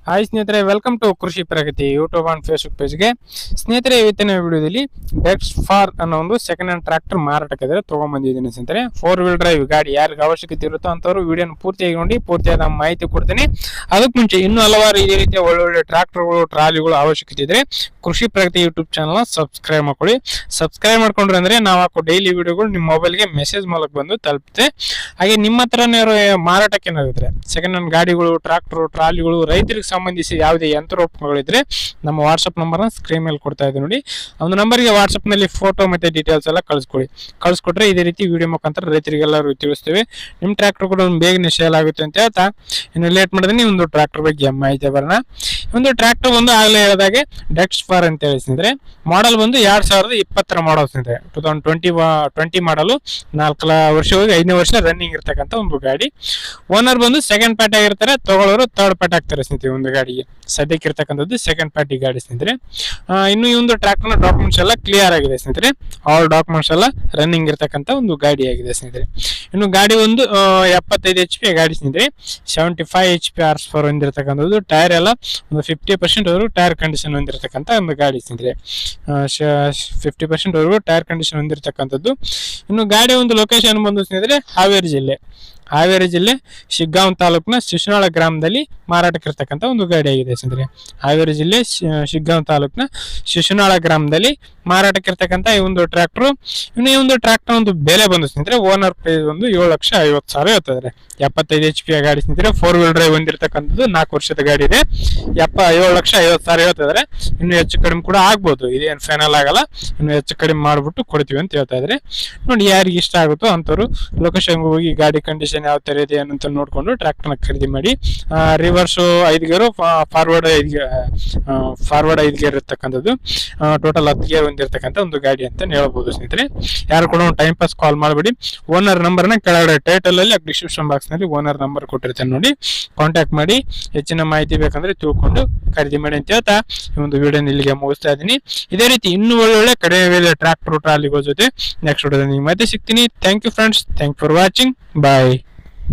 Hi ಸ್ನೇಹಿತರೆ, welcome to ಕೃಷಿ ಪ್ರಗತಿ YouTube and Facebook ಪೇಜ್ಗೆ. ಸ್ನೇಹಿತರೆ, ಇವತ್ತಿನ ವಿಡಿಯೋದಲ್ಲಿ ಡೆಕ್ಸ್ ಫಾರ್ ಅನ್ನೋ ಒಂದು ಸೆಕೆಂಡ್ ಹ್ಯಾಂಡ್ ಟ್ರಾಕ್ಟರ್ ಮಾರಾಟಕ್ಕೆ ತಗೊಂಡ್ಬಂದಿದ್ದೀನಿ ಸ್ನೇಹಿತರೆ. 4 ವೀಲ್ ಡ್ರೈವ್ ಗಾಡಿ ಯಾರಿಗೆ ಅವಶ್ಯಕತೆ ಇರುತ್ತೋ ಅಂತವರು ವಿಡಿಯೋನ ಪೂರ್ತಿಯಾಗಿ ನೋಡಿ, ಪೂರ್ತಿಯಾದ ಮಾಹಿತಿ ಕೊಡ್ತೀನಿ. ಅದಕ್ಕೆ ಮುಂಚೆ ಇನ್ನೂ ಹಲವಾರು ಇದೇ ರೀತಿಯ ಒಳ್ಳೊಳ್ಳೆ ಟ್ರಾಕ್ಟರ್ಗಳು, ಟ್ರಾಲಿಗಳು ಅವಶ್ಯಕತೆ ಇದ್ರೆ ಕೃಷಿ ಪ್ರಗತಿ ಯೂಟ್ಯೂಬ್ ಚಾನಲ್ ಸಬ್ಸ್ಕ್ರೈಬ್ ಮಾಡ್ಕೊಳ್ಳಿ. ಸಬ್ಸ್ಕ್ರೈಬ್ ಮಾಡ್ಕೊಂಡ್ರೆ ಅಂದ್ರೆ ನಾವು ಹಾಕೋ ಡೈಲಿ ವಿಡಿಯೋಗಳು ನಿಮ್ಮ ಮೊಬೈಲ್ಗೆ ಮೆಸೇಜ್ ಮೂಲಕ ಬಂದು ತಲುಪುತ್ತೆ. ಹಾಗೆ ನಿಮ್ಮ ಹತ್ರನೇ ಮಾರಾಟಕ್ಕೆ ಏನಾಗುತ್ತೆ ಸೆಕೆಂಡ್ ಹ್ಯಾಂಡ್ ಗಾಡಿಗಳು, ಟ್ರಾಕ್ಟರ್, ಟ್ರಾಲಿಗಳು, ರೈತರಿಗೆ ಸಂಬಂಧಿಸಿ ಯಾವುದೇ ಯಂತ್ರೋಪಕರಣಗಳಿದ್ರೆ ನಮ್ಮ ವಾಟ್ಸ್ಆಪ್ ನಂಬರ್ನ ಸ್ಕ್ರೀನ್ ಮೇಲೆ ಕೊಡ್ತಾ ಇದ್ದೀವಿ ನೋಡಿ. ಒಂದು ನಂಬರ್ಗೆ ವಾಟ್ಸ್ಆಪ್ ನಲ್ಲಿ ಫೋಟೋ ಮತ್ತೆ ಡೀಟೇಲ್ಸ್ ಎಲ್ಲ ಕಳಿಸ್ಕೊಟ್ರೆ ಇದೇ ರೀತಿ ವಿಡಿಯೋ ಮುಖಾಂತರ ರೈತರಿಗೆಲ್ಲರೂ ತಿಳಿಸ್ತೇವೆ. ನಿಮ್ಮ ಟ್ರಾಕ್ಟರ್ ಕೂಡ ಬೇಗನೆ ಸೇಲ್ ಆಗುತ್ತೆ ಅಂತ ಹೇಳ್ತಾ ಇನ್ನು ಲೇಟ್ ಮಾಡಿದ್ರೆ ಒಂದು ಟ್ರಾಕ್ಟರ್ ಬಗ್ಗೆ ಮಾಹಿತಿ ಬರೋಣ. ಒಂದು ಟ್ರಾಕ್ಟರ್ ಒಂದು ಆಗಲೇ ಹೇಳಿದಾಗೆ ಡೆಕ್ಸ್ ಫಾರ್ ಅಂತ ಹೇಳಿದ್ರೆ ಮಾಡಲ್ ಬಂದು 2020 ಮಾಡಲ್ ಸ್ನೇಹಿತರೆ. 2020 ಮಾಡಲು 4 ವರ್ಷ ಹೋಗಿ 5ನೇ ವರ್ಷ ರನ್ನಿಂಗ್ ಇರ್ತಕ್ಕಂಥ ಒಂದು ಗಾಡಿ. ಓನರ್ ಬಂದು ಸೆಕೆಂಡ್ ಪಾರ್ಟಿ ಆಗಿರ್ತಾರೆ, ತಗೊಳ್ಳೋರು ಥರ್ಡ್ ಪಾರ್ಟಿ ಆಗ್ತಾರೆ ಸ್ನೇಹಿತರೆ. ಒಂದು ಗಾಡಿಗೆ ಸದ್ಯಕ್ಕೆ ಇರ್ತಕ್ಕಂಥದ್ದು ಸೆಕೆಂಡ್ ಪಾರ್ಟಿ ಗಾಡಿ ಸ್ನೇಹಿತರೆ. ಇನ್ನು ಈ ಒಂದು ಟ್ರಾಕ್ಟರ್ ಡಾಕ್ಯುಮೆಂಟ್ಸ್ ಎಲ್ಲ ಕ್ಲಿಯರ್ ಆಗಿದೆ ಸ್ನೇಹಿತರೆ. ಆಲ್ ಡಾಕ್ಯುಮೆಂಟ್ಸ್ ಎಲ್ಲ ರನ್ನಿಂಗ್ ಇರ್ತಕ್ಕಂಥ ಒಂದು ಗಾಡಿ ಆಗಿದೆ ಸ್ನೇಹಿತರೆ. ಇನ್ನು ಗಾಡಿ ಒಂದು 75 HP ಗಾಡಿ ಸ್ನೇಹಿತರೆ. 75 HP ಹಾರ್ಸ್ ಪವರ್ ಹೊಂದಿರತಕ್ಕಂಥದ್ದು. ಟೈರ್ ಎಲ್ಲ ಒಂದು 50% ವರೆಗೂ ಟೈರ್ ಕಂಡೀಷನ್ ಹೊಂದಿರತಕ್ಕಂಥ ಒಂದು ಗಾಡಿ ಸ್ನೇಹಿತರೆ. 50% ವರೆಗೂ ಟೈರ್ ಕಂಡೀಷನ್ ಹೊಂದಿರತಕ್ಕಂಥದ್ದು. ಇನ್ನು ಗಾಡಿ ಒಂದು ಲೊಕೇಶನ್ ಬಂದು ಸ್ನೇಹಿತರೆ ಹಾವೇರಿ ಜಿಲ್ಲೆ ಶಿಗ್ಗಾಂವ್ ತಾಲೂಕಿನ ಶಿಶುನಾಳ ಗ್ರಾಮದಲ್ಲಿ ಮಾರಾಟಕ್ಕೆ ಇರ್ತಕ್ಕಂಥ ಒಂದು ಗಾಡಿ ಆಗಿದೆ ಸ್ನೇಹಿತರೆ. ಹಾವೇರಿ ಜಿಲ್ಲೆ ಶಿಗ್ಗಾಂವ್ ತಾಲೂಕಿನ ಶಿಶುನಾಳ ಗ್ರಾಮದಲ್ಲಿ ಮಾರಾಟಕ್ಕೆ ಇರ್ತಕ್ಕಂಥ ಈ ಒಂದು ಟ್ರ್ಯಾಕ್ಟರ್. ಇನ್ನು ಈ ಒಂದು ಟ್ರ್ಯಾಕ್ಟರ್ ಒಂದು ಬೆಲೆ ಬಂದು ಸ್ನೇಹಿತರೆ ಓನರ್ ಪ್ರೈಸ್ ಒಂದು 7,50,000 ಹೇಳ್ತಿದ್ದಾರೆ. 75 HP ಗಾಡಿ ಸ್ನೇಹಿತರೆ. 4 ವೀಲ್ ಡ್ರೈವ್ ಹೊಂದಿರತಕ್ಕಂಥದ್ದು, 4 ವರ್ಷದ ಗಾಡಿ ಇದೆ. 7,50,000 ಹೇಳ್ತಿದ್ದಾರೆ. ಇನ್ನು ಹೆಚ್ಚು ಕಡಿಮೆ ಕೂಡ ಆಗ್ಬೋದು, ಇದೇನು ಫೈನಲ್ ಆಗಲ್ಲ. ಇನ್ನು ಹೆಚ್ಚು ಕಡಿಮೆ ಮಾಡ್ಬಿಟ್ಟು ಕೊಡ್ತೀವಿ ಅಂತ ಹೇಳ್ತಾ ಇದ್ದಾರೆ. ನೋಡಿ, ಯಾರಿಗೆ ಇಷ್ಟ ಆಗುತ್ತೋ ಅಂತವ್ರು ಲೊಕೇಶನ್ ಹೋಗಿ ಗಾಡಿ ಕಂಡೀಷನ್ ಯಾವ ತರ ಇದೆ ಅಂತ ನೋಡ್ಕೊಂಡು ಟ್ರ್ಯಾಕ್ಟರ್ನ ಖರೀದಿ ಮಾಡಿ. ರಿವರ್ಸ್ 5 ಗೇರು, ಫಾರ್ವರ್ಡ್ 5 ಗೇರ್ ಇರ್ತಕ್ಕಂಥದ್ದು. ಟೋಟಲ್ 10 ಗೇರ್ ಹೊಂದಿರತಕ್ಕಂಥ ಒಂದು ಗಾಡಿ ಅಂತ ಹೇಳ್ಬೋದು ಸ್ನೇಹಿತರೆ. ಯಾರು ಕೂಡ ಟೈಮ್ ಪಾಸ್ ಕಾಲ್ ಮಾಡಬೇಡಿ. ಓನರ್ ನಂಬರ್ನ ಕೆಳಗಡೆ ಟೈಟಲ್ ಅಲ್ಲಿ ಡಿಸ್ಕ್ರಿಪ್ಷನ್ ಬಾಕ್ಸ್ ನಲ್ಲಿ ಓನರ್ ನಂಬರ್ ಕೊಟ್ಟಿರ್ತೇನೆ ನೋಡಿ, ಕಾಂಟ್ಯಾಕ್ಟ್ ಮಾಡಿ. ಹೆಚ್ಚಿನ ಮಾಹಿತಿ ಬೇಕಂದ್ರೆ ತಿಳ್ಕೊಂಡು ಖರೀದಿ ಮಾಡಿ ಅಂತ ಹೇಳ್ತಾ ಈ ಒಂದು ವಿಡಿಯೋನ ಇಲ್ಲಿಗೆ ಮುಗಿಸ್ತಾ ಇದ್ದೀನಿ. ಇದೇ ರೀತಿ ಇನ್ನೂ ಒಳ್ಳೊಳ್ಳೆ ಕಡಿಮೆ ಬೆಲೆ ಟ್ರ್ಯಾಕ್ಟರ್ ಟ್ರಾಲಿಗಳ ಜೊತೆ ನೆಕ್ಸ್ಟ್ ವಿಡಿಯೋದಲ್ಲಿ ಮತ್ತೆ ಸಿಗ್ತೀನಿ. Thank you friends, thank for watching, bye.